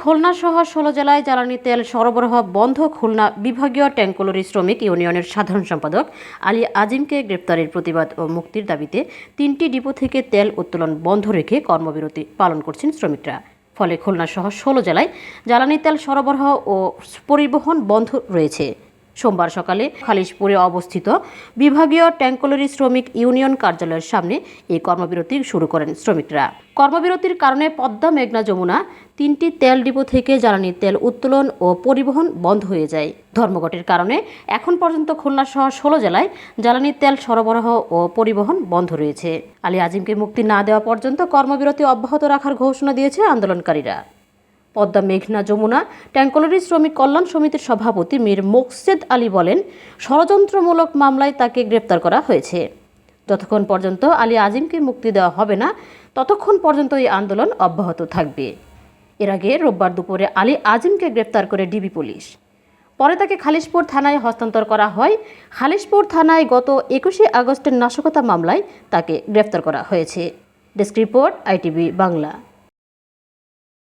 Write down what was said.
খুলনা সহ ১৬ জেলায় জ্বালানি তেল সরবরাহ বন্ধ। খুলনা বিভাগীয় ট্যাঙ্কলরি শ্রমিক ইউনিয়নের সাধারণ সম্পাদক আলী আজিমকে গ্রেপ্তারের প্রতিবাদ ও মুক্তির দাবিতে ৩টি ডিপো থেকে তেল উত্তোলন বন্ধ রেখে কর্মবিরতি পালন করছেন শ্রমিকরা। ফলে খুলনা সহ ১৬ জেলায় জ্বালানি তেল সরবরাহ ও পরিবহন বন্ধ রয়েছে। সোমবার সকালে খালিশপুরে অবস্থিত বিভাগীয় ট্যাঙ্কলরি শ্রমিক ইউনিয়ন কার্যালয়ের সামনে এই কর্মবিরতি শুরু করেন শ্রমিকরা। কর্মবিরতির কারণে পদ্মা, মেঘনা, যমুনা ৩টি তেল ডিপো থেকে জ্বালানি তেল উত্তোলন ও পরিবহন বন্ধ হয়ে যায়। ধর্মঘটের কারণে এখন পর্যন্ত খুলনা সহ ১৬ জেলায় জ্বালানি তেল সরবরাহ ও পরিবহন বন্ধ রয়েছে। আলী আজিমকে মুক্তি না দেওয়া পর্যন্ত কর্মবিরতি অব্যাহত রাখার ঘোষণা দিয়েছে আন্দোলনকারীরা। পদ্মা, মেঘনা, যমুনা ট্যাঙ্কলরি শ্রমিক কল্যাণ সমিতির সভাপতি মীর মোকসেদ আলী বলেন, ষড়যন্ত্রমূলক মামলায় তাকে গ্রেপ্তার করা হয়েছে। যতক্ষণ পর্যন্ত আলী আজিমকে মুক্তি দেওয়া হবে না, ততক্ষণ পর্যন্ত এই আন্দোলন অব্যাহত থাকবে। এর আগে রোববার দুপুরে আলী আজিমকে গ্রেপ্তার করে ডিবি পুলিশ। পরে তাকে খালিশপুর থানায় হস্তান্তর করা হয়। খালিশপুর থানায় গত ২১শে আগস্টের নাশকতা মামলায় তাকে গ্রেপ্তার করা হয়েছে। Desk report, ITV Bangla.